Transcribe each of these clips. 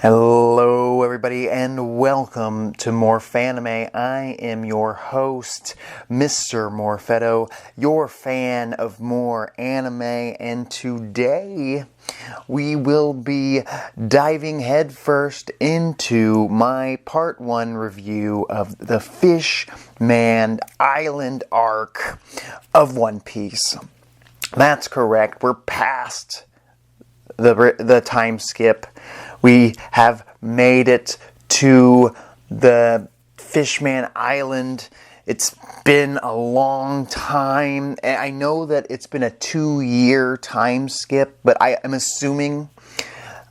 Hello everybody and welcome to More Fanime. I am your host, Mr. Morfetto, your fan of more anime, and today we will be diving headfirst into my part 1 review of the FishMan Island arc of One Piece. That's correct, we're past the time skip. We have made it to the FishMan Island. It's been a long time. I know that it's been a 2-year time skip, but I am assuming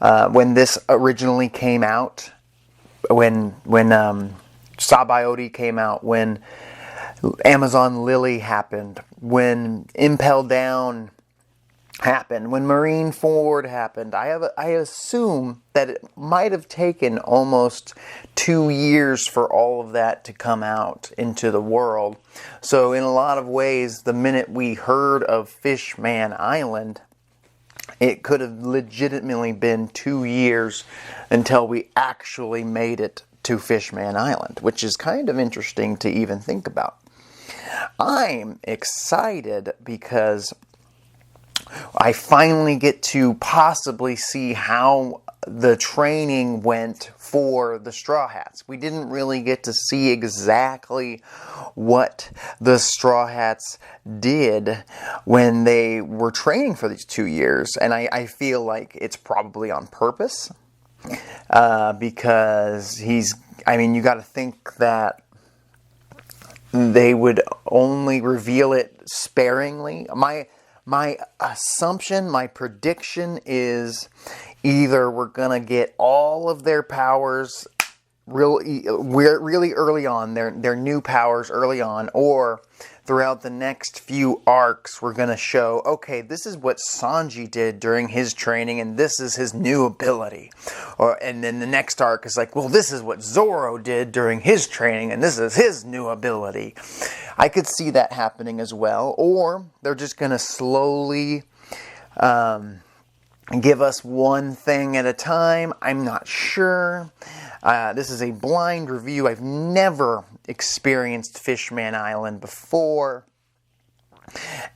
when this originally came out, when Sabaody came out, when Amazon Lily happened, when Impel Down happened, when Marineford happened, I assume that it might have taken almost 2 years for all of that to come out into the world. So in a lot of ways, the minute we heard of FishMan Island, it could have legitimately been 2 years until we actually made it to FishMan Island, which is kind of interesting to even think about. I'm excited because I finally get to possibly see how the training went for the Straw Hats. We didn't really get to see exactly what the Straw Hats did when they were training for these 2 years. And I feel like it's probably on purpose. Because you got to think that they would only reveal it sparingly. My assumption, my prediction is either we're going to get all of their powers really early on, their new powers early on, or throughout the next few arcs we're going to show, okay, this is what Sanji did during his training and this is his new ability. And then the next arc is like, well, this is what Zoro did during his training and this is his new ability. I could see that happening as well, or they're just going to slowly give us one thing at a time. I'm not sure. This is a blind review. I've never experienced FishMan Island before,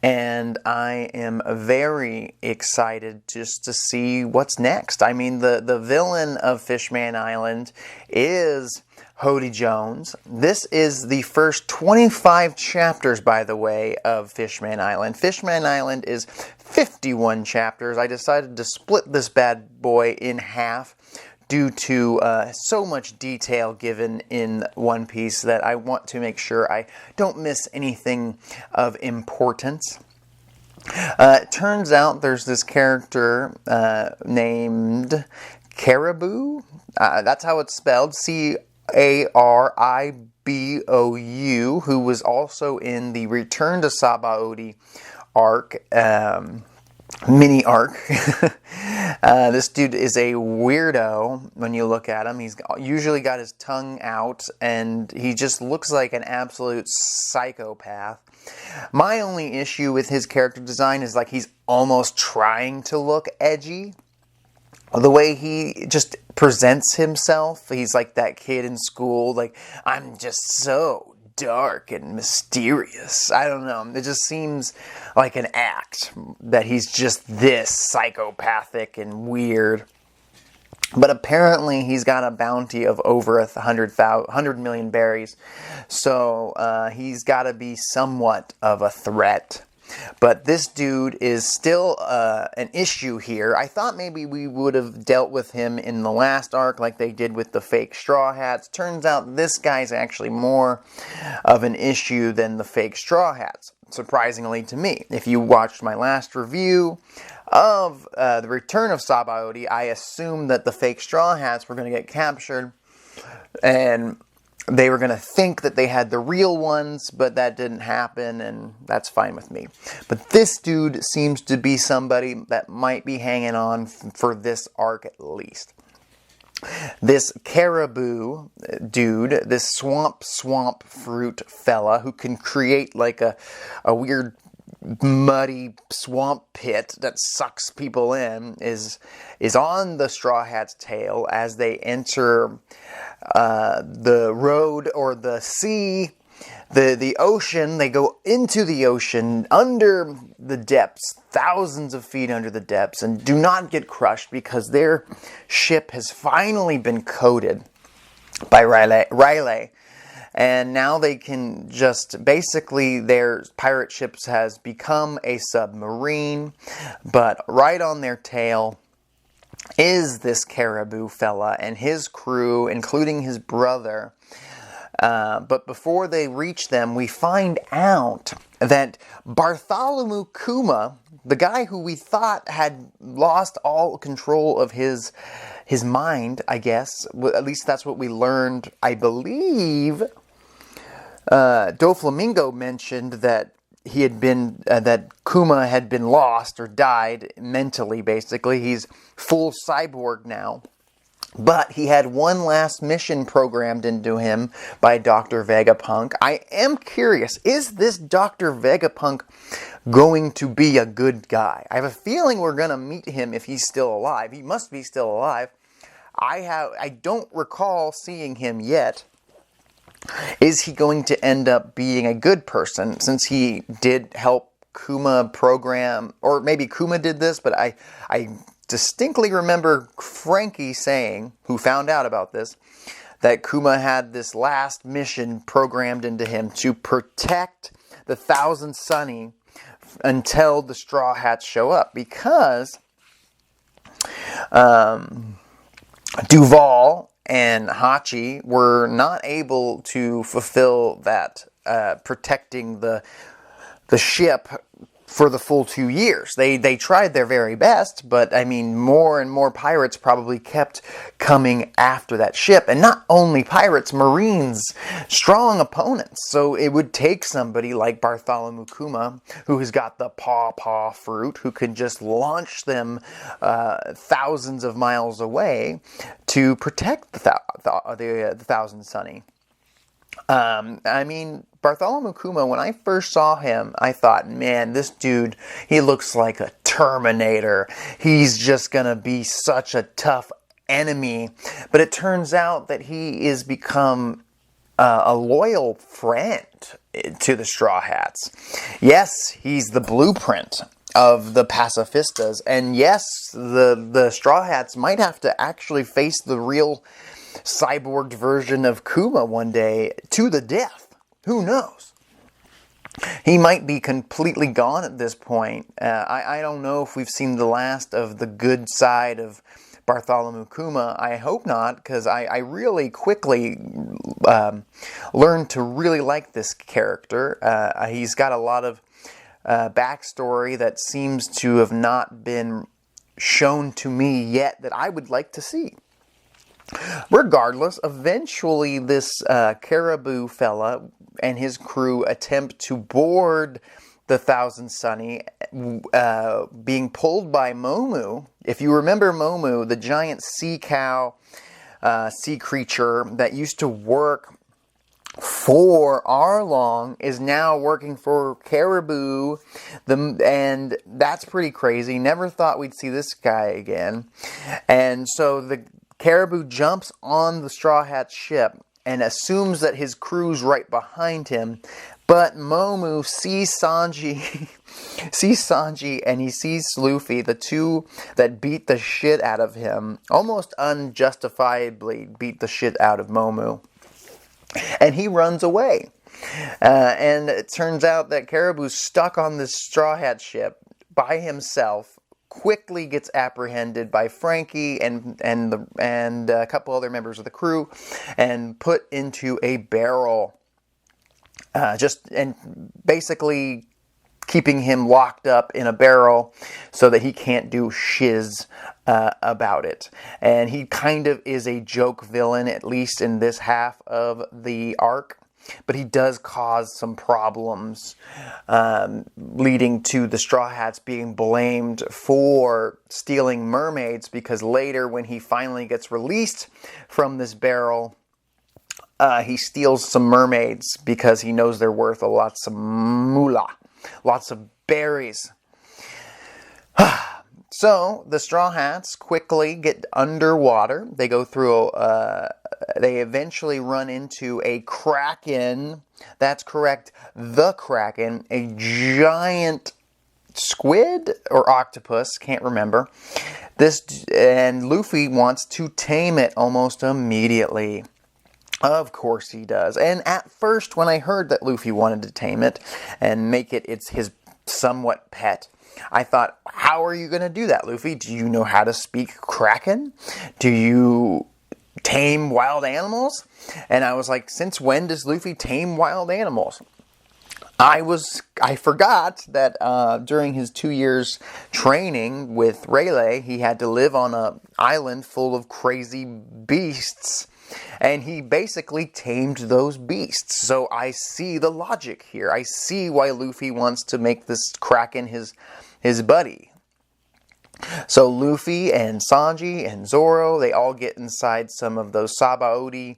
and I am very excited just to see what's next. I mean, the villain of FishMan Island is Hody Jones. This is the first 25 chapters, by the way, of FishMan Island. FishMan Island is 51 chapters. I decided to split this bad boy in half due to so much detail given in One Piece that I want to make sure I don't miss anything of importance. It turns out there's this character named Caribou. That's how it's spelled, Caribou, who was also in the Return to Sabaody arc, mini arc. This dude is a weirdo when you look at him. He's usually got his tongue out and he just looks like an absolute psychopath. My only issue with his character design is like he's almost trying to look edgy. The way he just presents himself, he's like that kid in school, like, I'm just so dark and mysterious. I don't know. It just seems like an act that he's just this psychopathic and weird. But apparently he's got a bounty of over 100 million berries. So he's got to be somewhat of a threat. But this dude is still an issue here. I thought maybe we would have dealt with him in the last arc like they did with the fake Straw Hats. Turns out this guy's actually more of an issue than the fake Straw Hats, surprisingly to me. If you watched my last review of the Return of Sabaody, I assumed that the fake Straw Hats were going to get captured and they were going to think that they had the real ones, but that didn't happen, and that's fine with me. But this dude seems to be somebody that might be hanging on for this arc at least. This Caribou dude, this swamp fruit fella who can create like a weird muddy swamp pit that sucks people in is on the Straw Hat's tail as they enter the road or the sea, the ocean. They go into the ocean under the depths, thousands of feet under the depths, and do not get crushed because their ship has finally been coated by Riley. And now they can just, basically their pirate ships has become a submarine, but right on their tail is this caribou fella and his crew, including his brother. But before they reach them, we find out that Bartholomew Kuma, the guy who we thought had lost all control of his mind, I guess, at least that's what we learned, I believe. Doflamingo mentioned that he had been, that Kuma had been lost or died mentally, basically. He's full cyborg now. But he had one last mission programmed into him by Dr. Vegapunk. I am curious, is this Dr. Vegapunk going to be a good guy? I have a feeling we're going to meet him if he's still alive. He must be still alive. I don't recall seeing him yet. Is he going to end up being a good person, since he did help Kuma program, or maybe Kuma did this, but I distinctly remember Frankie saying, who found out about this, that Kuma had this last mission programmed into him to protect the Thousand Sunny until the Straw Hats show up, because Duval and Hachi were not able to fulfill that protecting the ship for the full 2 years. They tried their very best, but I mean, more and more pirates probably kept coming after that ship. And not only pirates, Marines, strong opponents. So it would take somebody like Bartholomew Kuma, who has got the paw fruit, who can just launch them thousands of miles away to protect the Thousand Sunny. I mean, Bartholomew Kuma, when I first saw him, I thought, man, this dude, he looks like a Terminator. He's just going to be such a tough enemy. But it turns out that he is become a loyal friend to the Straw Hats. Yes, he's the blueprint of the pacifistas. And yes, the Straw Hats might have to actually face the real cyborged version of Kuma one day to the death. Who knows? He might be completely gone at this point. I don't know if we've seen the last of the good side of Bartholomew Kuma. I hope not, because I really quickly learned to really like this character. He's got a lot of backstory that seems to have not been shown to me yet that I would like to see. Regardless, eventually this caribou fella and his crew attempt to board the Thousand Sunny, being pulled by Momu. If you remember Momu, the giant sea cow, sea creature that used to work for Arlong, is now working for Caribou, and that's pretty crazy. Never thought we'd see this guy again. And so the Caribou jumps on the Straw Hat ship and assumes that his crew's right behind him. But Momu sees Sanji, and he sees Sloofy, the two that beat the shit out of him, almost unjustifiably beat the shit out of Momu. And he runs away. And it turns out that Caribou's stuck on this Straw Hat ship by himself, quickly gets apprehended by Frankie and a couple other members of the crew, and put into a barrel. And basically keeping him locked up in a barrel so that he can't do shiz about it. And he kind of is a joke villain, at least in this half of the arc. But he does cause some problems, leading to the Straw Hats being blamed for stealing mermaids, because later when he finally gets released from this barrel, he steals some mermaids because he knows they're worth a lot of moolah. lots of berries. So the Straw Hats quickly get underwater. They go through, they eventually run into a Kraken. That's correct, the Kraken, a giant squid or octopus, can't remember. And Luffy wants to tame it almost immediately. Of course he does. And at first, when I heard that Luffy wanted to tame it and make it his somewhat pet, I thought, how are you going to do that, Luffy? Do you know how to speak Kraken? Do you tame wild animals? And I was like, since when does Luffy tame wild animals? I forgot that during his 2 years training with Rayleigh, he had to live on an island full of crazy beasts. And he basically tamed those beasts. So I see the logic here. I see why Luffy wants to make this Kraken his buddy. So Luffy and Sanji and Zoro, they all get inside some of those Sabaody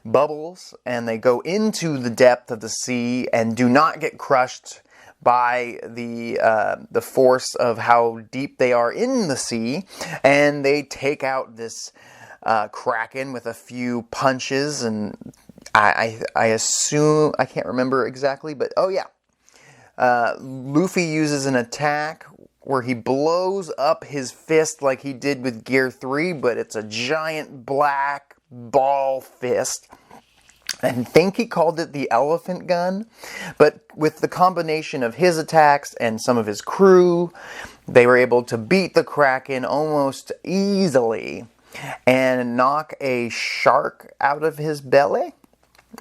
bubbles, and they go into the depth of the sea and do not get crushed by the force of how deep they are in the sea. And they take out this Kraken with a few punches, and I assume, I can't remember exactly, but oh yeah, Luffy uses an attack where he blows up his fist like he did with Gear 3, but it's a giant black ball fist. I think he called it the elephant gun, but with the combination of his attacks and some of his crew, they were able to beat the Kraken almost easily and knock a shark out of his belly.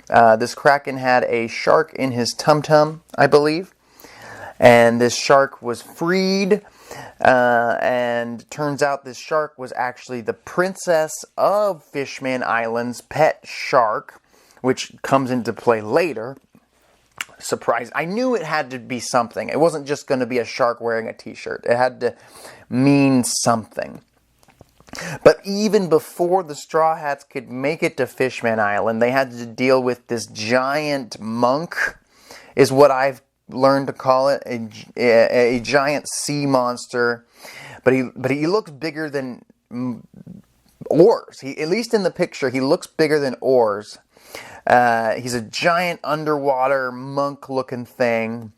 This Kraken had a shark in his tum-tum, I believe. And this shark was freed, and turns out this shark was actually the princess of Fishman Island's pet shark, which comes into play later. Surprise. I knew it had to be something. It wasn't just going to be a shark wearing a t-shirt. It had to mean something. But even before the Straw Hats could make it to Fishman Island, they had to deal with this giant monk, is what I've learned to call it, a giant sea monster. But he looks bigger than oars. At least in the picture, he looks bigger than oars. He's a giant underwater monk-looking thing.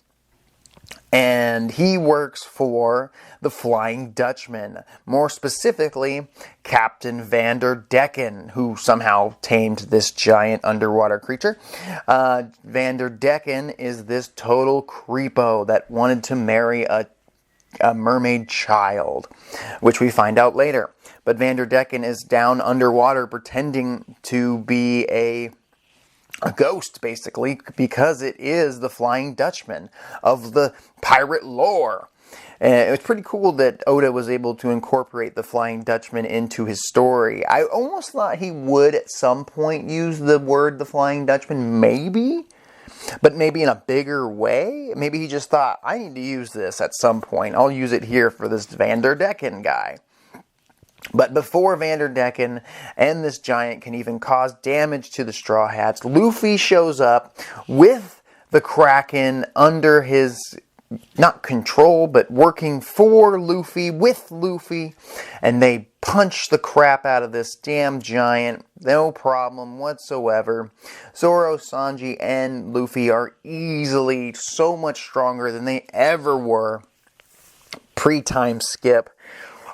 And he works for the Flying Dutchman. More specifically, Captain Vander Dekken, who somehow tamed this giant underwater creature. Vander Dekken is this total creepo that wanted to marry a mermaid child, which we find out later. But Vander Dekken is down underwater pretending to be a ghost, basically, because it is the Flying Dutchman of the pirate lore. And it was pretty cool that Oda was able to incorporate the Flying Dutchman into his story. I almost thought he would at some point use the word the Flying Dutchman, maybe, but maybe in a bigger way. Maybe he just thought, I need to use this at some point. I'll use it here for this Vander Dekken guy. But before Vander Dekken and this giant can even cause damage to the Straw Hats, Luffy shows up with the Kraken under his, not control, but working for Luffy, with Luffy, and they punch the crap out of this damn giant, no problem whatsoever. Zoro, Sanji, and Luffy are easily so much stronger than they ever were pre-time skip.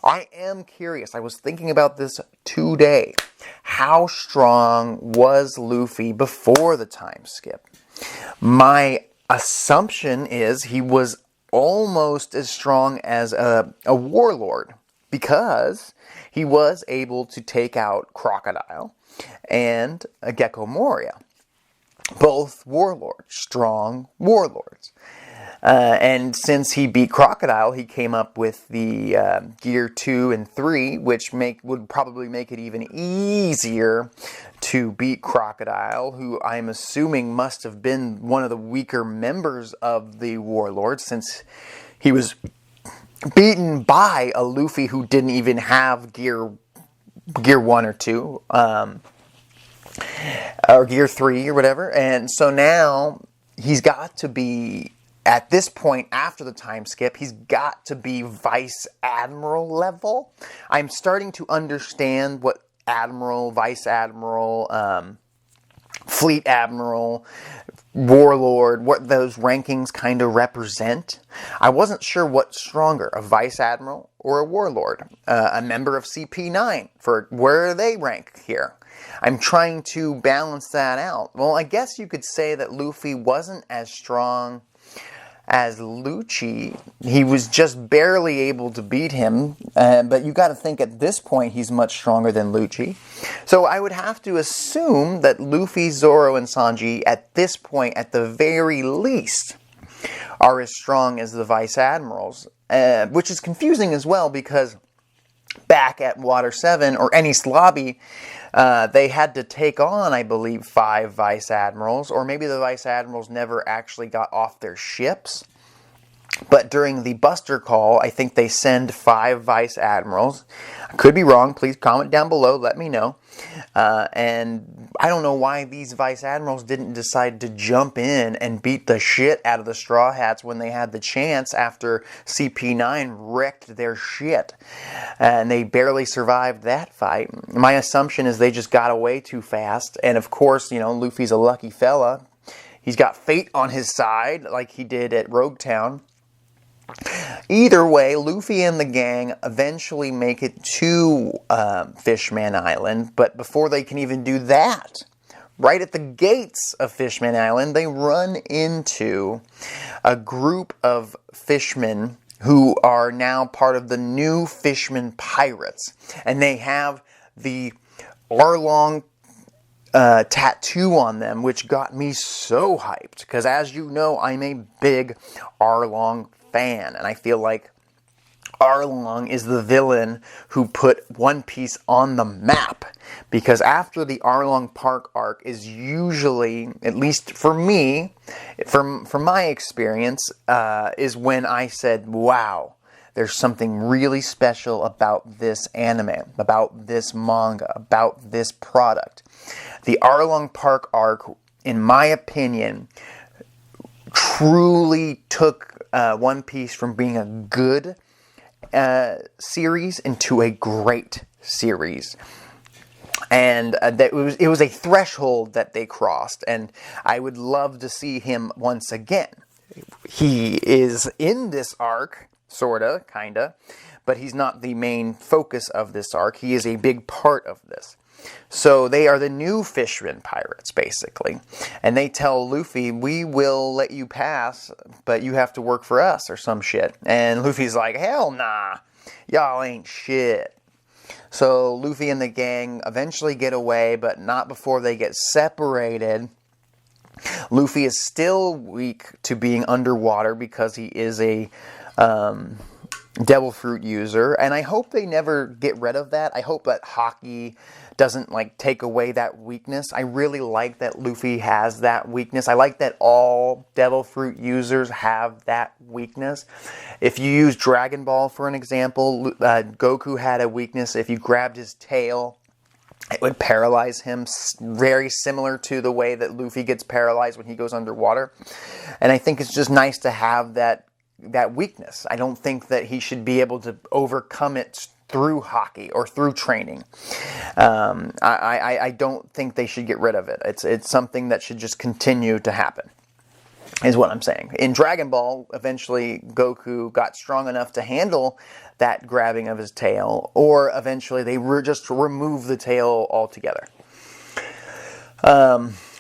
I am curious, I was thinking about this today. How strong was Luffy before the time skip? My assumption is he was almost as strong as a warlord, because he was able to take out Crocodile and a Gecko Moria. Both warlords, strong warlords. And since he beat Crocodile, he came up with the Gear 2 and 3, which would probably make it even easier to beat Crocodile, who I'm assuming must have been one of the weaker members of the Warlords, since he was beaten by a Luffy who didn't even have Gear 1 or 2, or Gear 3 or whatever. And so now he's got to be at this point, after the time skip, he's got to be Vice Admiral level. I'm starting to understand what Admiral, Vice Admiral, Fleet Admiral, Warlord, what those rankings kind of represent. I wasn't sure what's stronger, a Vice Admiral or a Warlord, a member of CP9, for where they rank here. I'm trying to balance that out. Well, I guess you could say that Luffy wasn't as strong as Lucci. He was just barely able to beat him, but you got to think at this point he's much stronger than Lucci. So I would have to assume that Luffy, Zoro, and Sanji at this point, at the very least, are as strong as the Vice Admirals, which is confusing as well because back at Water 7 or Enies Lobby, they had to take on, I believe, 5 Vice Admirals, or maybe the Vice Admirals never actually got off their ships. But during the Buster Call, I think they send 5 Vice Admirals. I could be wrong. Please comment down below. Let me know. And I don't know why these Vice Admirals didn't decide to jump in and beat the shit out of the Straw Hats when they had the chance after CP9 wrecked their shit. And they barely survived that fight. My assumption is they just got away too fast. And of course, you know, Luffy's a lucky fella. He's got fate on his side like he did at Rogue Town. Either way, Luffy and the gang eventually make it to Fishman Island, but before they can even do that, right at the gates of Fishman Island, they run into a group of fishermen who are now part of the new Fisherman Pirates, and they have the Arlong tattoo on them, which got me so hyped, because as you know, I'm a big Arlong fan, and I feel like Arlong is the villain who put One Piece on the map, because after the Arlong Park arc is usually, at least for me, from my experience, is when I said, wow, there's something really special about this anime, about this manga, about this product. The Arlong Park arc, in my opinion, truly took One Piece from being a good series into a great series. And it was a threshold that they crossed, and I would love to see him once again. He is in this arc, sorta, kinda, but he's not the main focus of this arc. He is a big part of this. So they are the new Fisherman Pirates, basically. And they tell Luffy, we will let you pass, but you have to work for us, or some shit. And Luffy's like, hell nah, y'all ain't shit. So Luffy and the gang eventually get away, but not before they get separated. Luffy is still weak to being underwater because he is a devil fruit user, and I hope they never get rid of that. I hope that Haki doesn't take away that weakness. I really like that Luffy has that weakness. I like that all devil fruit users have that weakness. If you use Dragon Ball for an example, Goku had a weakness. If you grabbed his tail, it would paralyze him, very similar to the way that Luffy gets paralyzed when he goes underwater. And I think it's just nice to have that weakness. I don't think that he should be able to overcome it through hockey or through training. I don't think they should get rid of it. It's something that should just continue to happen, is what I'm saying. In Dragon Ball, eventually Goku got strong enough to handle that grabbing of his tail, or eventually they just remove the tail altogether.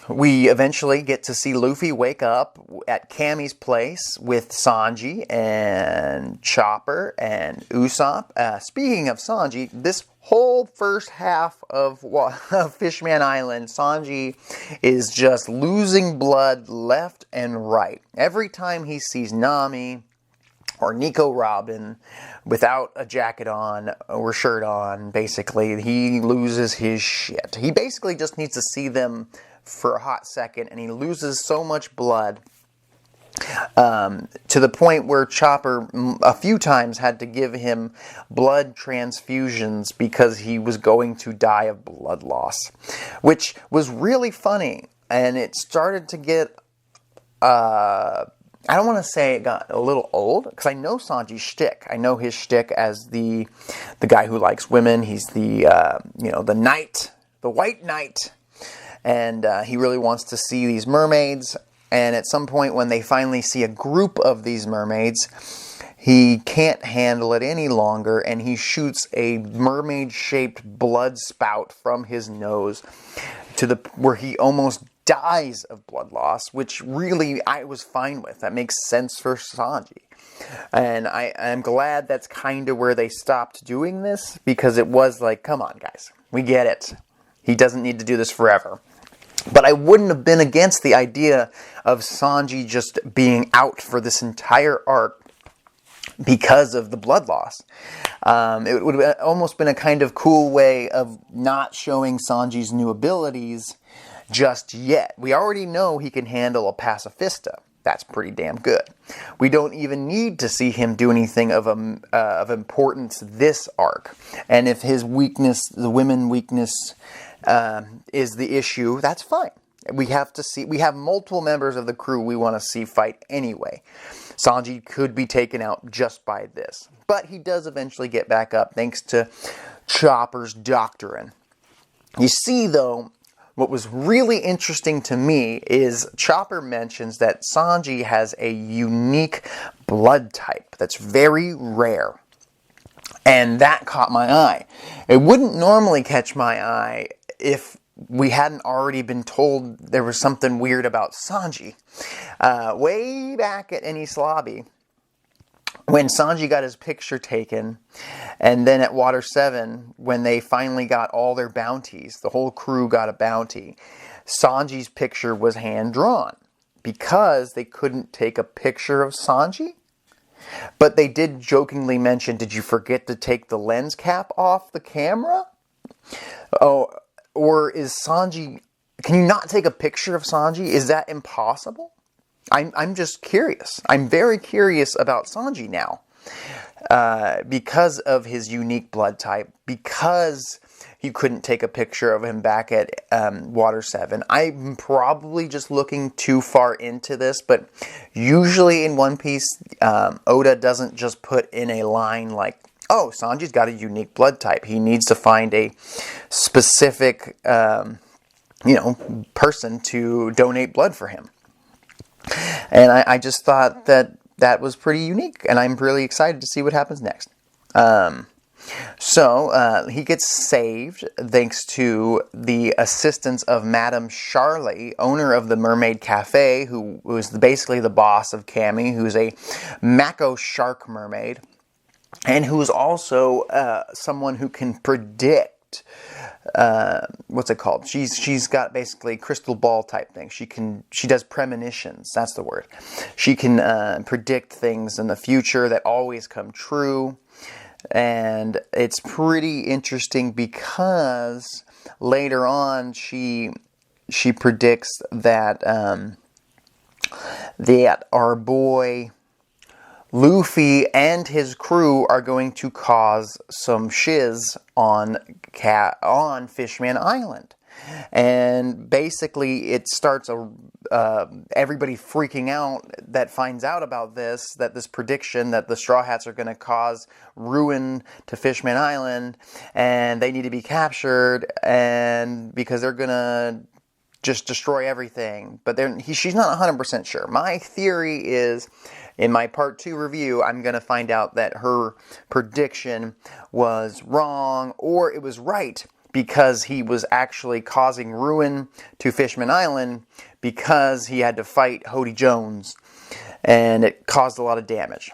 We eventually get to see Luffy wake up at Cammy's place with Sanji and Chopper and Usopp. Speaking of Sanji, this whole first half of Fishman Island, Sanji is just losing blood left and right. Every time he sees Nami or Nico Robin without a jacket on or shirt on, basically, he loses his shit. He basically just needs to see them for a hot second, and he loses so much blood to the point where Chopper a few times had to give him blood transfusions because he was going to die of blood loss, which was really funny, and it started to get I don't want to say it got a little old, because I know Sanji's shtick. I know his shtick as the guy who likes women. He's the the knight, the white knight, and he really wants to see these mermaids. And at some point, when they finally see a group of these mermaids, he can't handle it any longer, and he shoots a mermaid-shaped blood spout from his nose where he almost dies of blood loss, which really I was fine with. That makes sense for Sanji. And I'm glad that's kind of where they stopped doing this, because it was like, come on, guys, we get it. He doesn't need to do this forever. But I wouldn't have been against the idea of Sanji just being out for this entire arc because of the blood loss. It would have almost been a kind of cool way of not showing Sanji's new abilities just yet. We already know he can handle a pacifista. That's pretty damn good. We don't even need to see him do anything of importance this arc. And if his weakness, the women weakness, is the issue, that's fine. We have multiple members of the crew we want to see fight anyway. Sanji could be taken out just by this. But he does eventually get back up thanks to Chopper's doctrine. You see, though, what was really interesting to me is Chopper mentions that Sanji has a unique blood type that's very rare. And that caught my eye. It wouldn't normally catch my eye if we hadn't already been told there was something weird about Sanji. Way back at Enies Lobby, when Sanji got his picture taken, and then at Water 7, when they finally got all their bounties, the whole crew got a bounty, Sanji's picture was hand-drawn because they couldn't take a picture of Sanji. But they did jokingly mention, did you forget to take the lens cap off the camera? Oh, or is Sanji... Can you not take a picture of Sanji? Is that impossible? I'm just curious. I'm very curious about Sanji now. Because of his unique blood type. Because you couldn't take a picture of him back at Water 7. I'm probably just looking too far into this, but usually in One Piece, Oda doesn't just put in a line like, oh, Sanji's got a unique blood type. He needs to find a specific, person to donate blood for him. And I just thought that was pretty unique, and I'm really excited to see what happens next. So he gets saved thanks to the assistance of Madame Charlie, owner of the Mermaid Cafe, who was basically the boss of Cammy, who's a Mako shark mermaid, and who's also someone who can predict. What's it called? She's got basically crystal ball type thing. She does premonitions. That's the word. She can predict things in the future that always come true. And it's pretty interesting because later on she predicts that that our boy Luffy and his crew are going to cause some shiz on Fishman Island. And basically it starts everybody freaking out that finds out about this prediction that the Straw Hats are going to cause ruin to Fishman Island, and they need to be captured, and because they're going to just destroy everything. But she's not 100% sure. My theory is, in my part 2 review, I'm going to find out that her prediction was wrong, or it was right, because he was actually causing ruin to Fishman Island because he had to fight Hody Jones, and it caused a lot of damage.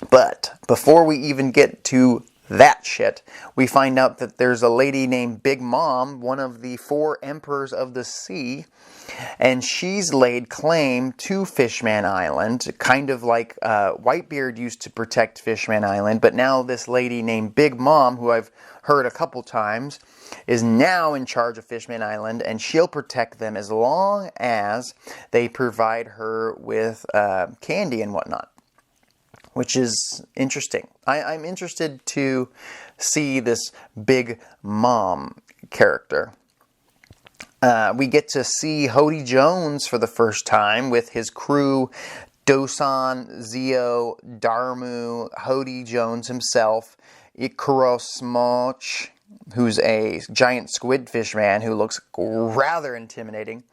But before we even get to that shit, we find out that there's a lady named Big Mom, one of the 4 emperors of the sea, and she's laid claim to Fishman Island, kind of like Whitebeard used to protect Fishman Island, but now this lady named Big Mom, who I've heard a couple times, is now in charge of Fishman Island, and she'll protect them as long as they provide her with candy and whatnot. Which is interesting. I'm interested to see this Big Mom character. We get to see Hody Jones for the first time with his crew Dosan, Zio, Darmu, Hody Jones himself, Ikaros Smoch, who's a giant squid fish man who looks rather intimidating.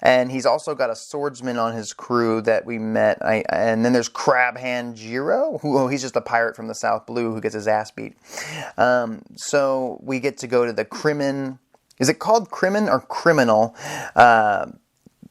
And he's also got a swordsman on his crew that we met. And then there's Crab Hand Jiro, he's just a pirate from the South Blue who gets his ass beat. So we get to go to the Crimin. Is it called Crimin or Criminal?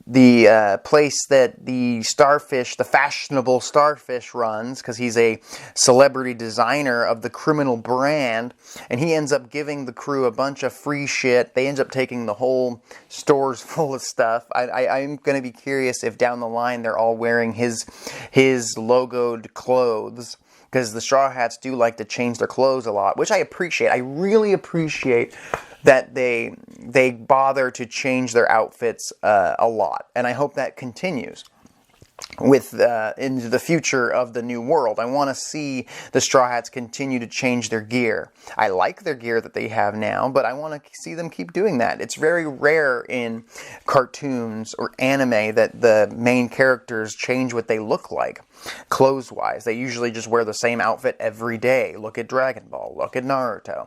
The place that the starfish, the fashionable starfish runs, because he's a celebrity designer of the Criminal brand, and he ends up giving the crew a bunch of free shit. They end up taking the whole stores full of stuff. I'm going to be curious if down the line they're all wearing his logoed clothes, because the Straw Hats do like to change their clothes a lot, which I appreciate. I really appreciate that they bother to change their outfits a lot, and I hope that continues with into the future of the new world. I want to see the Straw Hats continue to change their gear. I like their gear that they have now, but I want to see them keep doing that. It's very rare in cartoons or anime that the main characters change what they look like clothes-wise. They usually just wear the same outfit every day. Look at Dragon Ball, look at Naruto.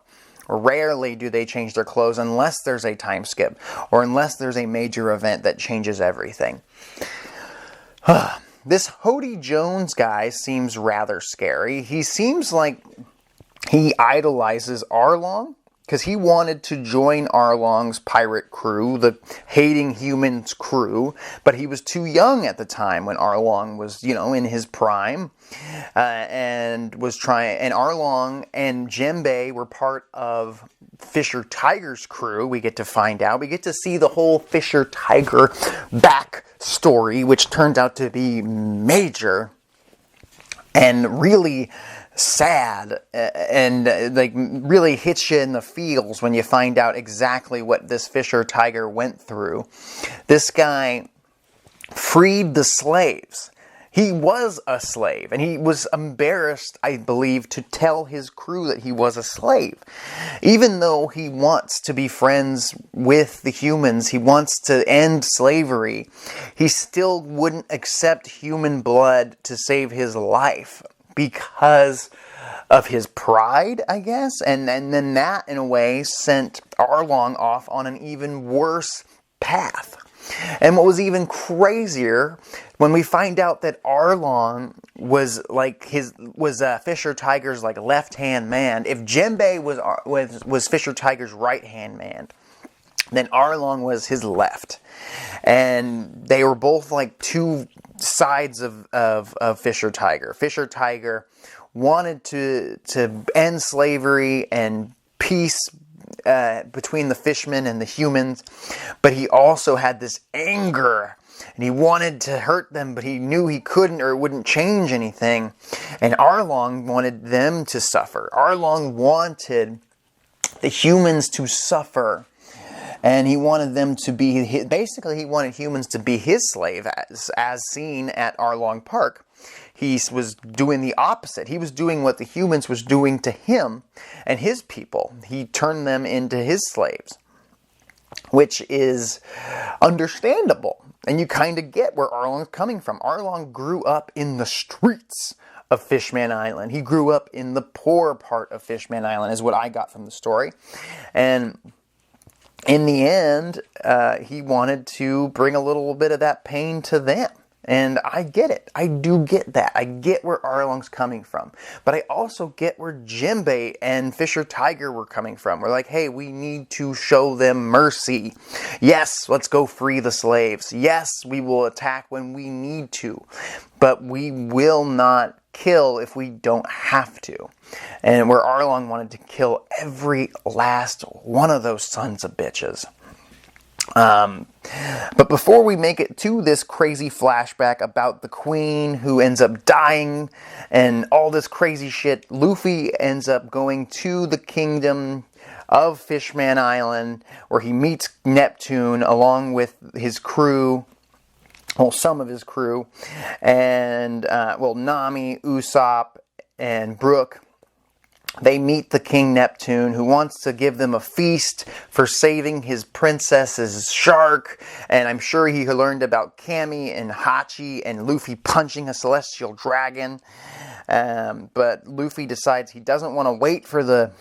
Rarely do they change their clothes unless there's a time skip or unless there's a major event that changes everything. This Hody Jones guy seems rather scary. He seems like he idolizes Arlong, because he wanted to join Arlong's pirate crew, the hating humans crew, but he was too young at the time when Arlong was, in his prime, and was trying. And Arlong and Djembe were part of Fisher Tiger's crew. We get to find out. We get to see the whole Fisher Tiger backstory, which turns out to be major and really sad, and really hits you in the feels when you find out exactly what this Fisher Tiger went through. This guy freed the slaves. He was a slave, and he was embarrassed, I believe, to tell his crew that he was a slave. Even though he wants to be friends with the humans, he wants to end slavery, he still wouldn't accept human blood to save his life, because of his pride, I guess. And then that, in a way, sent Arlong off on an even worse path. And what was even crazier, when we find out that Arlong was Fisher Tiger's left-hand man. If Djembe was Fisher Tiger's right-hand man, then Arlong was his left. And they were both two sides of Fisher Tiger. Fisher Tiger wanted to end slavery and peace between the fishmen and the humans, but he also had this anger, and he wanted to hurt them, but he knew he couldn't, or it wouldn't change anything. And Arlong wanted them to suffer. Arlong wanted the humans to suffer. And he wanted them to be, he wanted humans to be his slave, as seen at Arlong Park. He was doing the opposite. He was doing what the humans was doing to him and his people. He turned them into his slaves, which is understandable. And you kind of get where Arlong's coming from. Arlong grew up in the streets of FishMan Island. He grew up in the poor part of FishMan Island, is what I got from the story. And in the end, he wanted to bring a little bit of that pain to them. And I get it. I do get that. I get where Arlong's coming from. But I also get where Djembe and Fisher Tiger were coming from. We're like, hey, we need to show them mercy. Yes, let's go free the slaves. Yes, we will attack when we need to. But we will not kill if we don't have to. And where Arlong wanted to kill every last one of those sons of bitches. But before we make it to this crazy flashback about the queen who ends up dying and all this crazy shit, Luffy ends up going to the kingdom of FishMan Island, where he meets Neptune along with his crew. Well, some of his crew. And, Nami, Usopp, and Brook. they meet the King Neptune, who wants to give them a feast for saving his princess's shark. And I'm sure he learned about Kami and Hachi and Luffy punching a celestial dragon. But Luffy decides he doesn't want to wait for the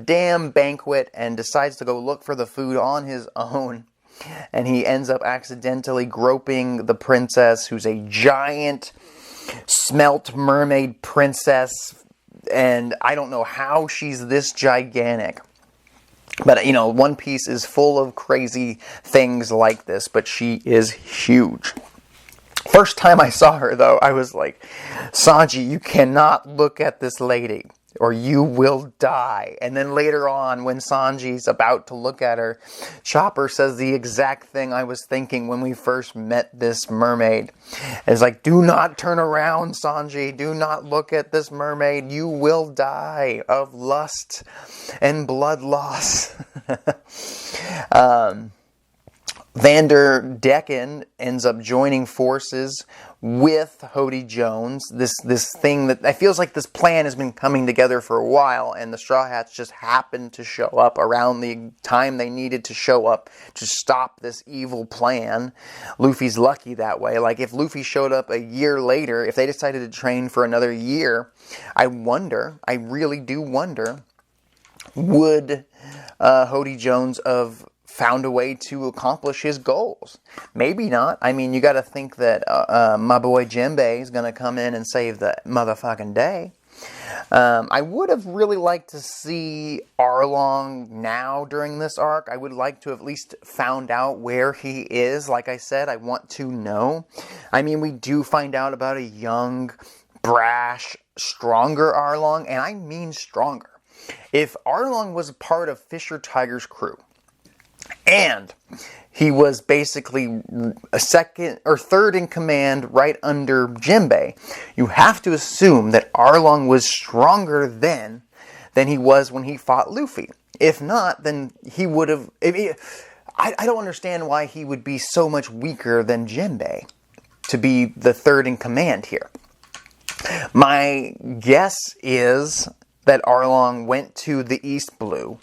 damn banquet, and decides to go look for the food on his own. And he ends up accidentally groping the princess, who's a giant smelt mermaid princess, and I don't know how she's this gigantic. But, you know, One Piece is full of crazy things like this, but she is huge. First time I saw her, though, I was like, Sanji, you cannot look at this lady, or you will die. And then later on, when Sanji's about to look at her, Chopper says the exact thing I was thinking when we first met this mermaid. It's like, do not turn around, Sanji. Do not look at this mermaid. You will die of lust and blood loss. Vander Dekken ends up joining forces with Hody Jones. This thing that I feels like this plan has been coming together for a while, and the Straw Hats just happened to show up around the time they needed to show up to stop this evil plan. Luffy's lucky that way. Like, if Luffy showed up a year later, if they decided to train for another year, I really do wonder, would Hody Jones have found a way to accomplish his goals? Maybe not. I mean, you got to think that my boy Jinbei is going to come in and save the motherfucking day. I would have really liked to see Arlong now during this arc. I would like to have at least found out where he is. Like I said, I want to know. I mean, we do find out about a young, brash, stronger Arlong, and I mean stronger. If Arlong was a part of Fisher Tiger's crew, and he was basically a second or third in command right under Jinbei, you have to assume that Arlong was stronger then than he was when he fought Luffy. If not, then he would have... I don't understand why he would be so much weaker than Jinbei to be the third in command here. My guess is that Arlong went to the East Blue,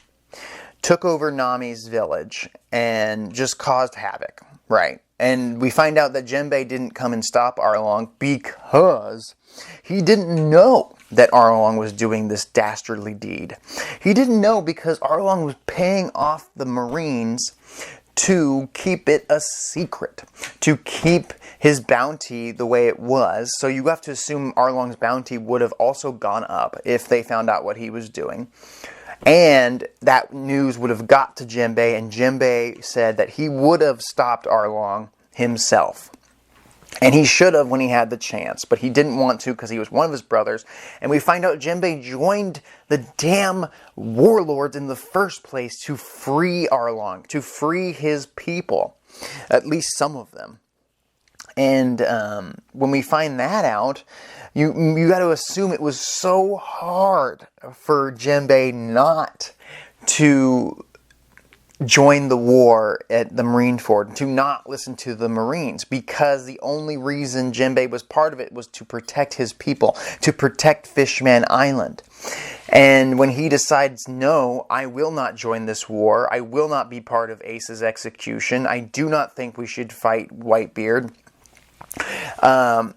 took over Nami's village, and just caused havoc, right? And we find out that Jinbei didn't come and stop Arlong because he didn't know that Arlong was doing this dastardly deed. He didn't know because Arlong was paying off the Marines to keep it a secret, to keep his bounty the way it was. So you have to assume Arlong's bounty would have also gone up if they found out what he was doing. And that news would have got to Jinbei, and Jinbei said that he would have stopped Arlong himself. And he should have when he had the chance, but he didn't want to because he was one of his brothers. And we find out Jinbei joined the damn warlords in the first place to free Arlong, to free his people, at least some of them. And when we find that out, you got to assume it was so hard for Jinbei not to join the war at the Marineford, to not listen to the Marines, because the only reason Jinbei was part of it was to protect his people, to protect Fishman Island. And when he decides, no, I will not join this war, I will not be part of Ace's execution, I do not think we should fight Whitebeard,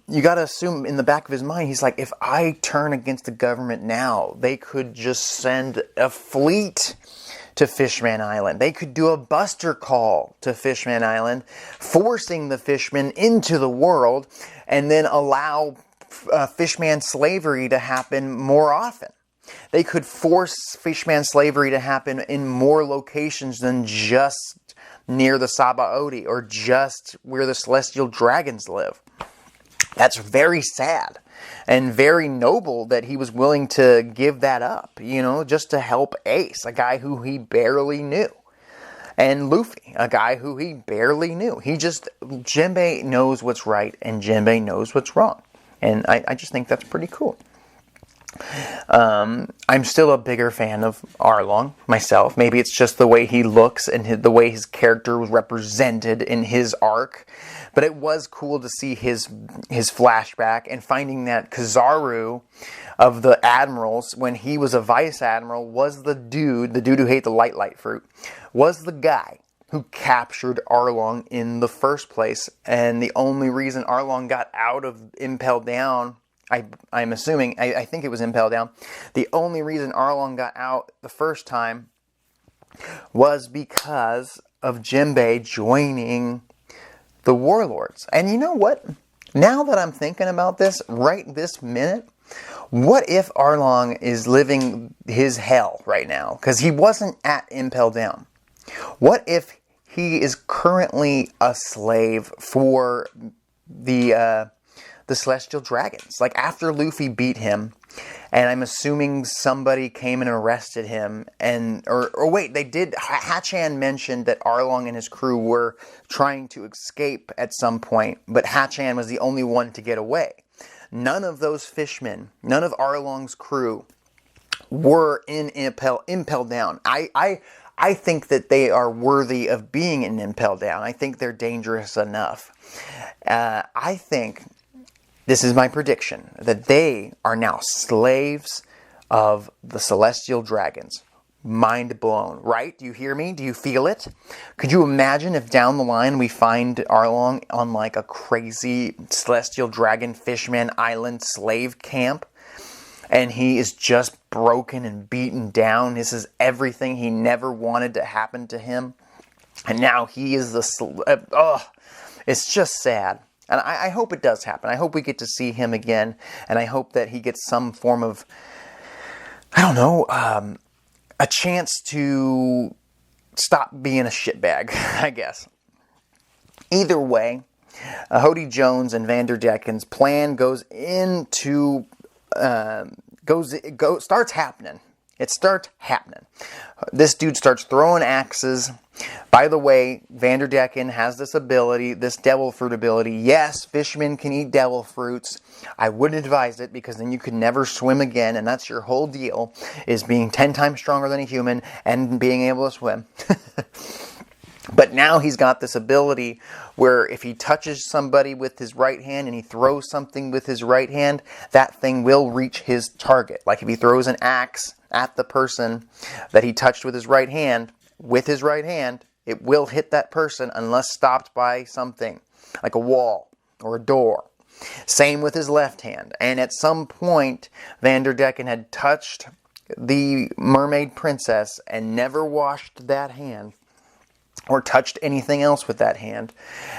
you got to assume in the back of his mind, he's like, if I turn against the government now, they could just send a fleet to Fishman Island. They could do a buster call to Fishman Island, forcing the fishmen into the world, and then allow fishman slavery to happen more often. They could force fishman slavery to happen in more locations than just near the Sabaody or just where the Celestial Dragons live. That's very sad and very noble that he was willing to give that up, you know, just to help Ace, a guy who he barely knew. And Luffy, a guy who he barely knew. Jinbei knows what's right and Jinbei knows what's wrong. And I just think that's pretty cool. I'm still a bigger fan of Arlong myself. Maybe it's just the way he looks and the way his character was represented in his arc. But it was cool to see his flashback and finding that Kizaru of the admirals, when he was a vice admiral, was the dude who ate the light fruit, was the guy who captured Arlong in the first place. And the only reason Arlong got out of Impel Down, I'm assuming, I think it was Impel Down, the only reason Arlong got out the first time was because of Jinbei joining the warlords. And you know what? Now that I'm thinking about this, right this minute, what if Arlong is living his hell right now? Because he wasn't at Impel Down. What if he is currently a slave for the Celestial Dragons? Like, after Luffy beat him, and I'm assuming somebody came and arrested him, or wait, they did. Hachan mentioned that Arlong and his crew were trying to escape at some point, but Hachan was the only one to get away. None of those fishmen, none of Arlong's crew were in Impel Down. I think that they are worthy of being in Impel Down. I think they're dangerous enough. I think, this is my prediction, that they are now slaves of the Celestial Dragons. Mind blown, right? Do you hear me? Do you feel it? Could you imagine if down the line we find Arlong on like a crazy Celestial Dragon Fishman Island slave camp? And he is just broken and beaten down. This is everything he never wanted to happen to him. And now he is it's just sad. And I hope it does happen. I hope we get to see him again. And I hope that he gets some form of, I don't know, a chance to stop being a shitbag, I guess. Either way, Hody Jones and Vander Dekken's plan starts happening. It starts happening. This dude starts throwing axes. By the way, Vander Dekken has this ability, this devil fruit ability. Yes, fishermen can eat devil fruits. I wouldn't advise it, because then you could never swim again, and that's your whole deal, is being 10 times stronger than a human and being able to swim. But now he's got this ability where if he touches somebody with his right hand and he throws something with his right hand, that thing will reach his target. Like if he throws an axe at the person that he touched with his right hand, it will hit that person unless stopped by something, like a wall or a door. Same with his left hand. And at some point, Vander Dekken had touched the mermaid princess and never washed that hand, or touched anything else with that hand,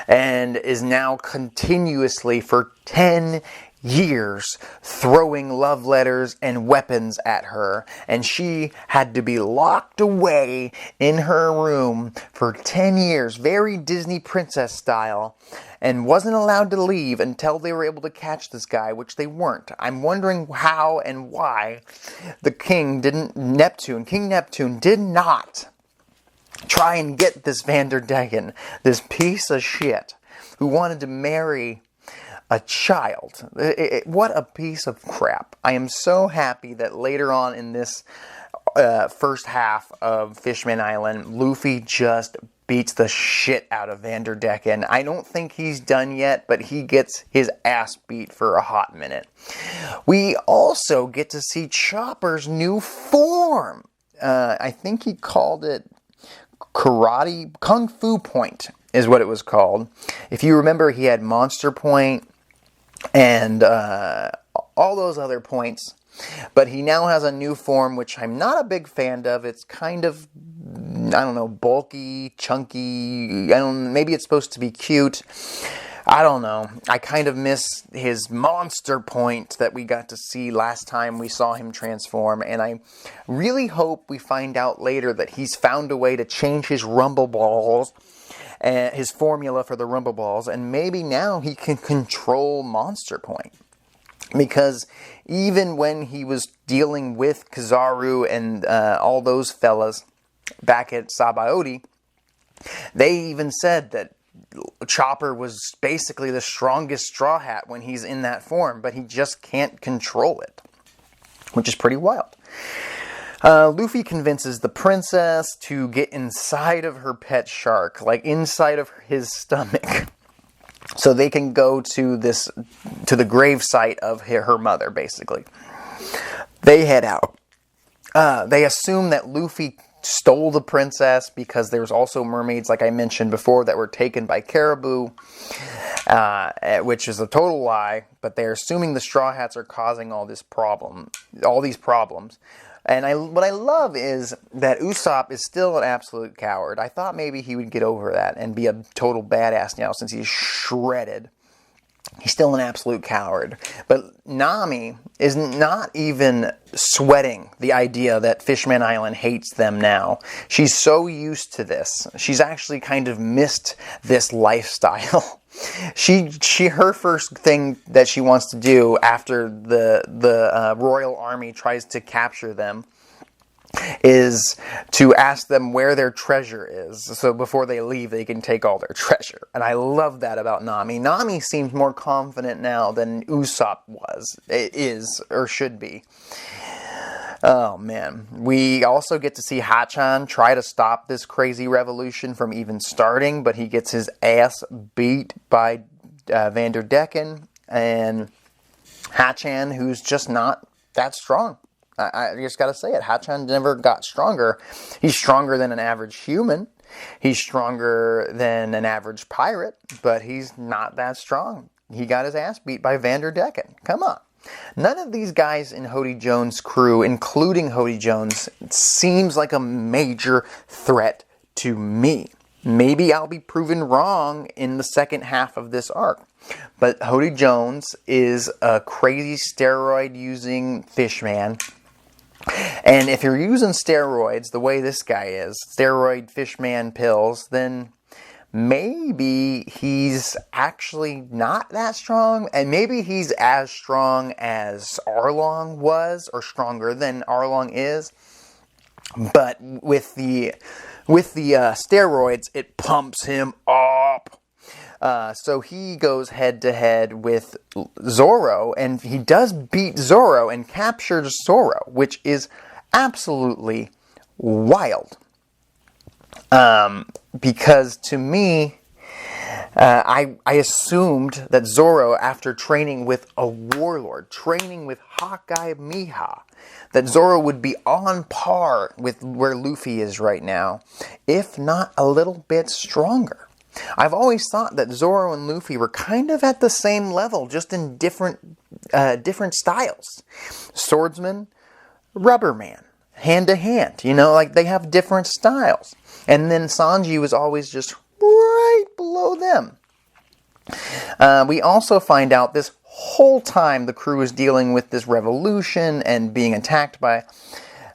and is now continuously for 10 years throwing love letters and weapons at her, and she had to be locked away in her room for 10 years, very Disney princess style, and wasn't allowed to leave until they were able to catch this guy, which they weren't. I'm wondering how and why King Neptune did not try and get this Vander Dekken, this piece of shit, who wanted to marry a child. What a piece of crap. I am so happy that later on in this first half of Fishman Island, Luffy just beats the shit out of Vander Dekken. I don't think he's done yet, but he gets his ass beat for a hot minute. We also get to see Chopper's new form. I think he called it Kung Fu Point is what it was called. If you remember, he had Monster Point and all those other points, but he now has a new form, which I'm not a big fan of. It's kind of, I don't know, bulky, chunky. Maybe it's supposed to be cute. I don't know. I kind of miss his Monster Point that we got to see last time we saw him transform, and I really hope we find out later that he's found a way to change his Rumble Balls, his formula for the Rumble Balls, and maybe now he can control Monster Point. Because even when he was dealing with Kizaru and all those fellas back at Sabaody, they even said that Chopper was basically the strongest Straw Hat when he's in that form, but he just can't control it. which is pretty wild. Luffy convinces the princess to get inside of her pet shark, like inside of his stomach, so they can go to the grave site of her mother, basically. They head out. They assume that Luffy stole the princess because there's also mermaids, like I mentioned before, that were taken by Caribou, which is a total lie, but they're assuming the Straw Hats are causing all these problems. And what I love is that Usopp is still an absolute coward. I thought maybe he would get over that and be a total badass now since he's shredded. He's still an absolute coward. But Nami is not even sweating the idea that FishMan Island hates them now. She's so used to this. She's actually kind of missed this lifestyle. Her first thing that she wants to do after the royal army tries to capture them is to ask them where their treasure is, so before they leave they can take all their treasure. And I love that about Nami. Nami seems more confident now than Usopp is or should be. Oh man. We also get to see Hachan try to stop this crazy revolution from even starting, but he gets his ass beat by Vander Dekken and Hachan, who's just not that strong. I just gotta say it. Hachan never got stronger. He's stronger than an average human. He's stronger than an average pirate, but he's not that strong. He got his ass beat by Vander Dekken. Come on. None of these guys in Hody Jones' crew, including Hody Jones, seems like a major threat to me. Maybe I'll be proven wrong in the second half of this arc. But Hody Jones is a crazy steroid-using fishman. And if you're using steroids the way this guy is, steroid fishman pills, then maybe he's actually not that strong, and maybe he's as strong as Arlong was, or stronger than Arlong is. But with the steroids, it pumps him up. So he goes head to head with Zoro, and he does beat Zoro and captures Zoro, which is absolutely wild. Because to me, I assumed that Zoro, after training with a warlord, training with Hawkeye Mihawk, that Zoro would be on par with where Luffy is right now, if not a little bit stronger. I've always thought that Zoro and Luffy were kind of at the same level, just in different styles. Swordsman, rubberman, hand to hand. You know, like they have different styles. And then Sanji was always just right below them. We also find out this whole time the crew is dealing with this revolution and being attacked by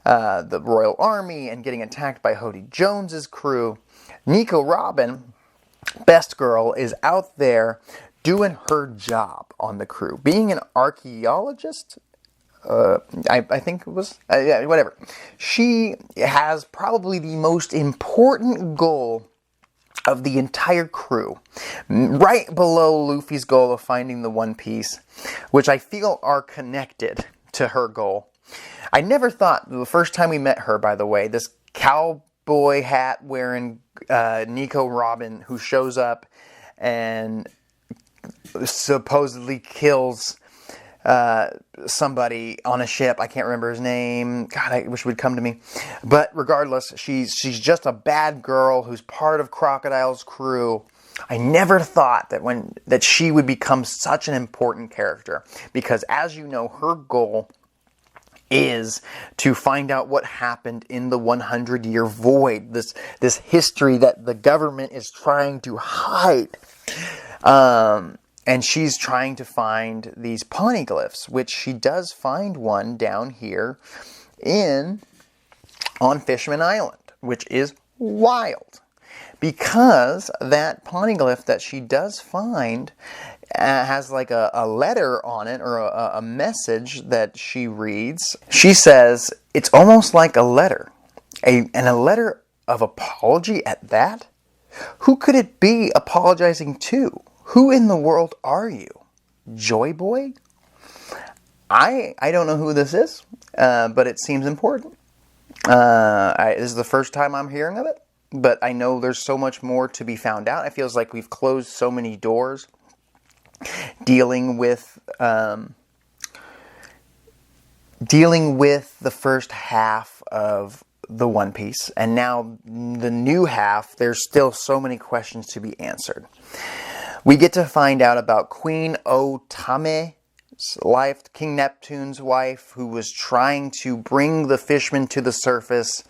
the Royal Army and getting attacked by Hody Jones's crew. Nico Robin, best girl, is out there doing her job on the crew. Being an archaeologist, I think it was, yeah, whatever. She has probably the most important goal of the entire crew, right below Luffy's goal of finding the One Piece, which I feel are connected to her goal. I never thought, the first time we met her, by the way, this cowboy hat wearing Nico Robin, who shows up and supposedly kills somebody on a ship. I can't remember his name. God, I wish it would come to me. But regardless, she's just a bad girl who's part of Crocodile's crew. I never thought that she would become such an important character, because as you know, her goal is to find out what happened in the 100-year void, this history that the government is trying to hide. And she's trying to find these poneglyphs, which she does find one down here on Fisherman Island, which is wild. Because that poneglyph that she does find has like a letter on it, or a message that she reads. She says, it's almost like a letter. And a letter of apology at that? Who could it be apologizing to? Who in the world are you? Joy Boy? I don't know who this is, but it seems important. This is the first time I'm hearing of it, but I know there's so much more to be found out. It feels like we've closed so many doors dealing with the first half of the One Piece, and now the new half, there's still so many questions to be answered. We get to find out about Queen Otame's life, King Neptune's wife, who was trying to bring the fishmen to the surface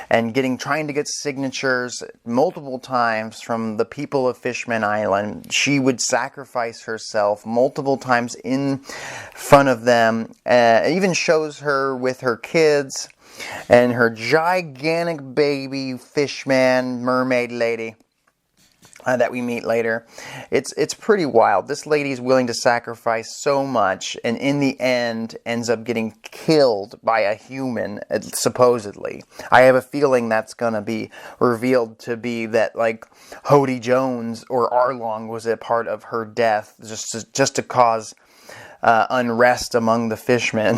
and trying to get signatures multiple times from the people of FishMan Island. She would sacrifice herself multiple times in front of them. It even shows her with her kids and her gigantic baby fishman mermaid lady that we meet later. It's pretty wild. This lady's willing to sacrifice so much, and in the end ends up getting killed by a human, supposedly. I have a feeling that's gonna be revealed to be that, like, Hody Jones or Arlong was a part of her death, just to cause unrest among the fishmen.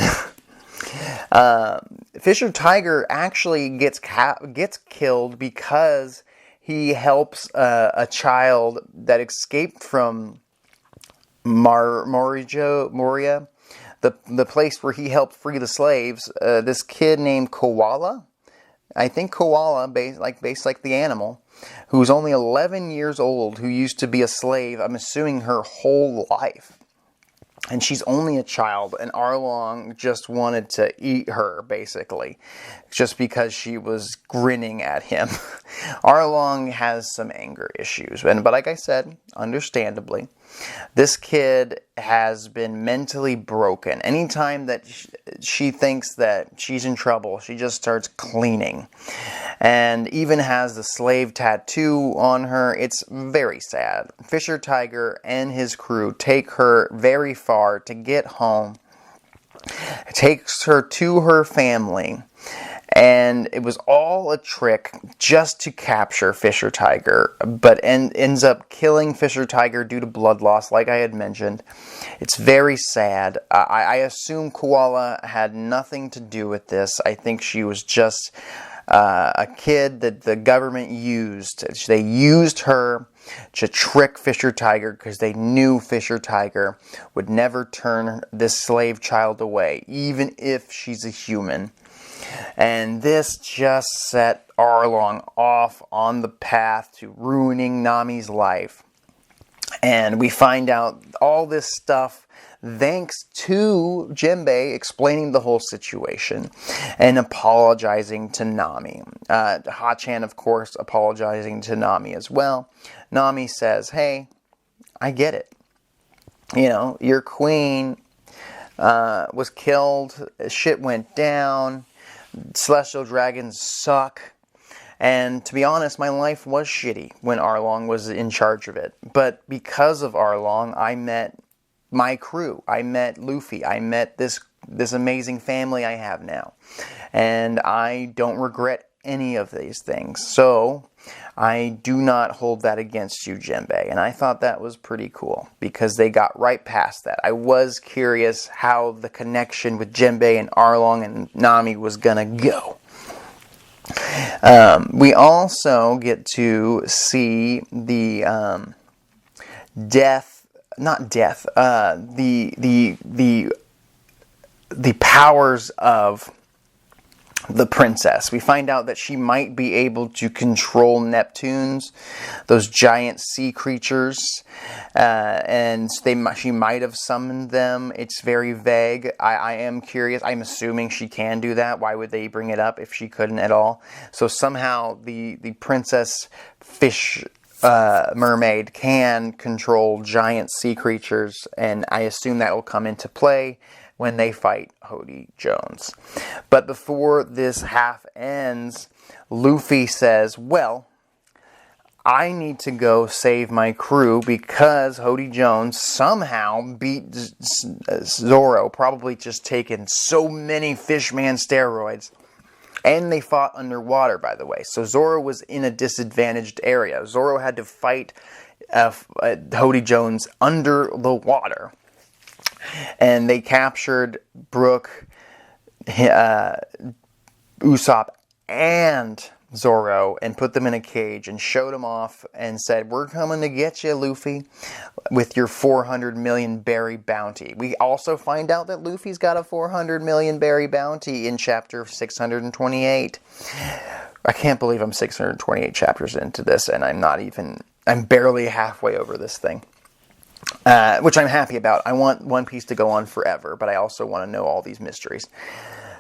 Fisher Tiger actually gets killed because he helps a child that escaped from Moria, the place where he helped free the slaves. This kid named Koala, I think Koala, based like the animal, who's only 11 years old, who used to be a slave, I'm assuming her whole life. And she's only a child, and Arlong just wanted to eat her, basically, just because she was grinning at him. Arlong has some anger issues, but like I said, understandably, this kid has been mentally broken. Anytime that she thinks that she's in trouble, she just starts cleaning, and even has the slave tattoo on her. It's very sad. Fisher Tiger and his crew take her very far to get home, takes her to her family, and it was all a trick just to capture Fisher Tiger, but ends up killing Fisher Tiger due to blood loss, like I had mentioned. It's very sad. I assume Koala had nothing to do with this. I think she was just a kid that the government used. They used her to trick Fisher Tiger because they knew Fisher Tiger would never turn this slave child away, even if she's a human. And this just set Arlong off on the path to ruining Nami's life. And we find out all this stuff thanks to Jinbei explaining the whole situation and apologizing to Nami. Hachan, of course, apologizing to Nami as well. Nami says, hey, I get it. You know, your queen was killed, shit went down, celestial dragons suck. And to be honest, my life was shitty when Arlong was in charge of it. But because of Arlong, I met my crew. I met Luffy. I met this amazing family I have now. And I don't regret any of these things. So I do not hold that against you, Jinbei. And I thought that was pretty cool because they got right past that. I was curious how the connection with Jinbei and Arlong and Nami was gonna go. We also get to see the the powers of the princess. We find out that she might be able to control Neptunes, those giant sea creatures, and she might have summoned them. It's very vague. I am curious. I'm assuming she can do that. Why would they bring it up if she couldn't at all? So somehow the princess fish mermaid can control giant sea creatures, and I assume that will come into play when they fight Hody Jones. But before this half ends, Luffy says, well, I need to go save my crew because Hody Jones somehow beat Zoro, probably just taken so many Fishman steroids. And they fought underwater, by the way. So Zoro was in a disadvantaged area. Zoro had to fight Hody Jones under the water. And they captured Brook, Usopp, and Zoro and put them in a cage and showed them off and said, "We're coming to get you, Luffy, with your 400 million berry bounty." We also find out that Luffy's got a 400 million berry bounty in chapter 628. I can't believe I'm 628 chapters into this and I'm barely halfway over this thing. Which I'm happy about. I want One Piece to go on forever, but I also want to know all these mysteries.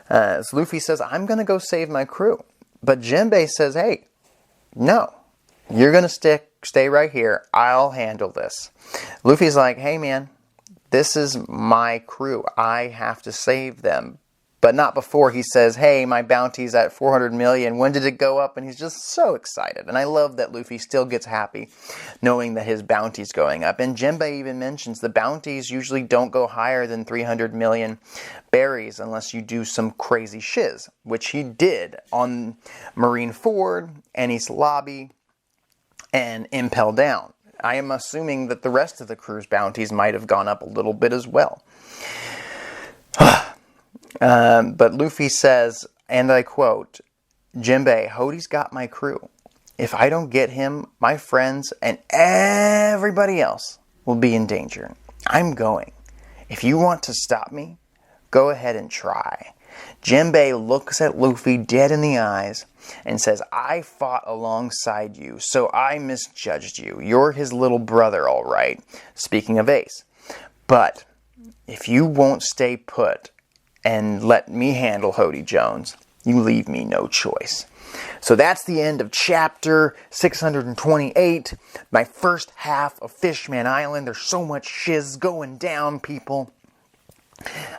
So Luffy says, "I'm going to go save my crew." But Jinbei says, "Hey, no, you're going to stay right here. I'll handle this." Luffy's like, "Hey man, this is my crew. I have to save them." But not before he says, "Hey, my bounty's at 400 million. When did it go up?" And he's just so excited. And I love that Luffy still gets happy knowing that his bounty's going up. And Jinbei even mentions the bounties usually don't go higher than 300 million berries unless you do some crazy shiz, which he did on Marine Ford, Enies Lobby, and Impel Down. I am assuming that the rest of the crew's bounties might have gone up a little bit as well. But Luffy says, and I quote, "Jinbei, Hody's got my crew. If I don't get him, my friends and everybody else will be in danger. I'm going. If you want to stop me, go ahead and try." Jinbei looks at Luffy dead in the eyes and says, "I fought alongside you, so I misjudged you. You're his little brother, all right." Speaking of Ace. "But if you won't stay put and let me handle Hody Jones, you leave me no choice." So that's the end of chapter 628, my first half of Fishman Island. There's so much shiz going down, people.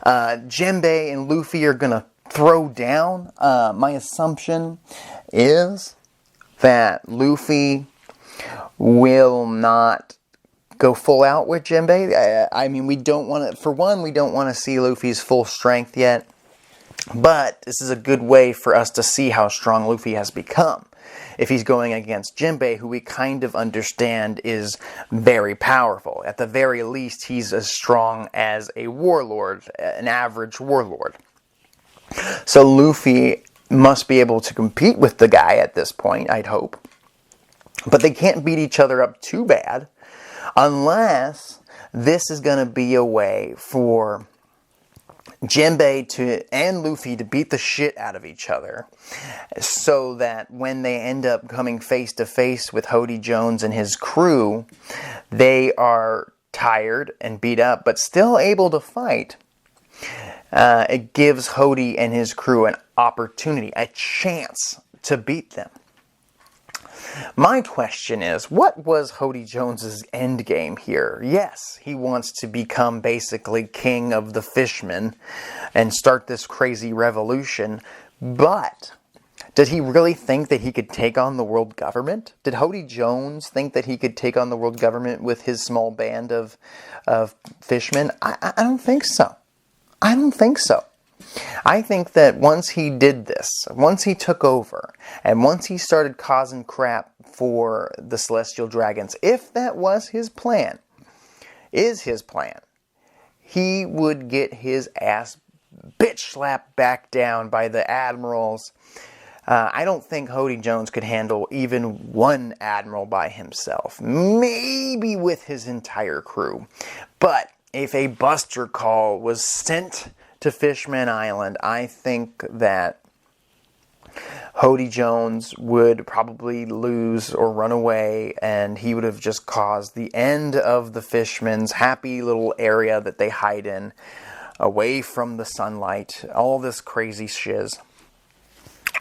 Jinbei and Luffy are going to throw down. My assumption is that Luffy will not go full out with Jinbei. I mean, we don't want to see Luffy's full strength yet. But this is a good way for us to see how strong Luffy has become. If he's going against Jinbei, who we kind of understand is very powerful. At the very least, he's as strong as a warlord, an average warlord. So Luffy must be able to compete with the guy at this point, I'd hope. But they can't beat each other up too bad, unless this is going to be a way for Jinbei and Luffy to beat the shit out of each other, so that when they end up coming face to face with Hody Jones and his crew, they are tired and beat up, but still able to fight. It gives Hody and his crew an opportunity, a chance to beat them. My question is, what was Hody Jones's end game here? Yes, he wants to become basically king of the fishmen and start this crazy revolution, but did he really think that he could take on the world government? Did Hody Jones think that he could take on the world government with his small band of fishmen? I don't think so. I don't think so. I think that once he did this, once he took over, and once he started causing crap for the Celestial Dragons, if that was his plan, he would get his ass bitch slapped back down by the admirals. I don't think Hody Jones could handle even one admiral by himself, maybe with his entire crew. But if a buster call was sent to Fishman Island, I think that Hody Jones would probably lose or run away, and he would have just caused the end of the Fishman's happy little area that they hide in, away from the sunlight, all this crazy shiz.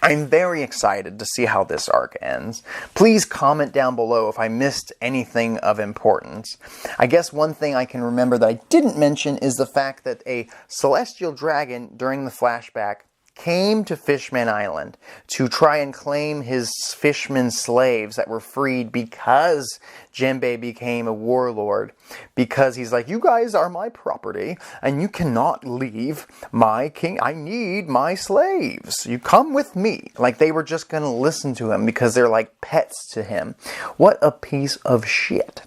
I'm very excited to see how this arc ends. Please comment down below if I missed anything of importance. I guess one thing I can remember that I didn't mention is the fact that a celestial dragon during the flashback came to Fishman Island to try and claim his fisherman slaves that were freed because Jinbei became a warlord. Because he's like, you guys are my property and you cannot leave my king. I need my slaves. You come with me. Like they were just going to listen to him because they're like pets to him. What a piece of shit.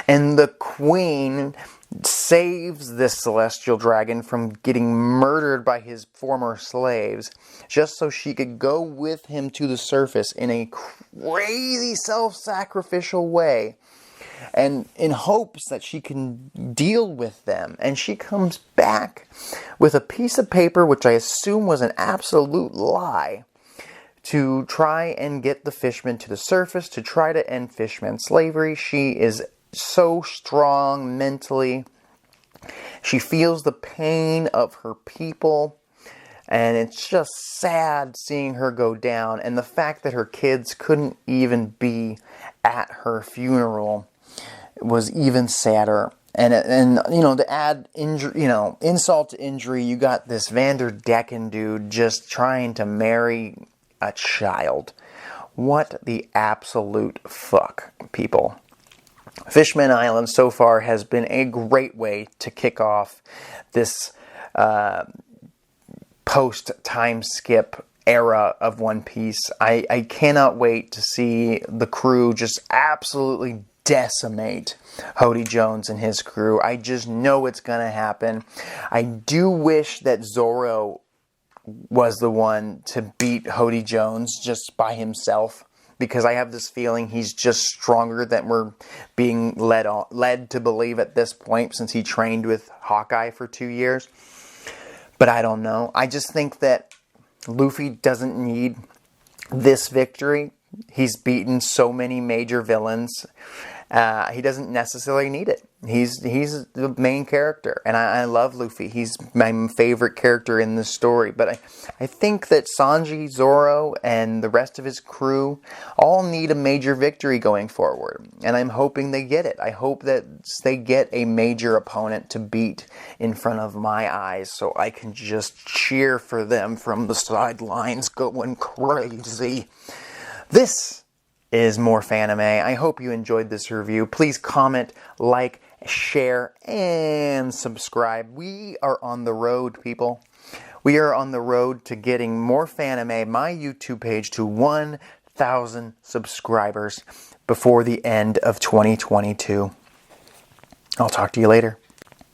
And the queen saves this celestial dragon from getting murdered by his former slaves, just so she could go with him to the surface in a crazy self-sacrificial way, and in hopes that she can deal with them. And she comes back with a piece of paper, which I assume was an absolute lie, to try and get the fishmen to the surface, to try to end fishman slavery. She is so strong mentally. She feels the pain of her people, and it's just sad seeing her go down. And the fact that her kids couldn't even be at her funeral was even sadder. And you know, to add insult to injury, you got this Vander Dekken dude just trying to marry a child. What the absolute fuck, people. FishMan Island so far has been a great way to kick off this post-time skip era of One Piece. I cannot wait to see the crew just absolutely decimate Hody Jones and his crew. I just know it's going to happen. I do wish that Zoro was the one to beat Hody Jones just by himself, because I have this feeling he's just stronger than we're being led to believe at this point, since he trained with Hawkeye for 2 years. But I don't know. I just think that Luffy doesn't need this victory. He's beaten so many major villains. He doesn't necessarily need it. He's the main character, and I love Luffy. He's my favorite character in this story. But I think that Sanji, Zoro, and the rest of his crew all need a major victory going forward, and I'm hoping they get it. I hope that they get a major opponent to beat in front of my eyes, so I can just cheer for them from the sidelines going crazy. This is More Fanime. I hope you enjoyed this review. Please comment, like, share, and subscribe. We are on the road, people. We are on the road to getting More Fanime, my YouTube page, to 1,000 subscribers before the end of 2022. I'll talk to you later.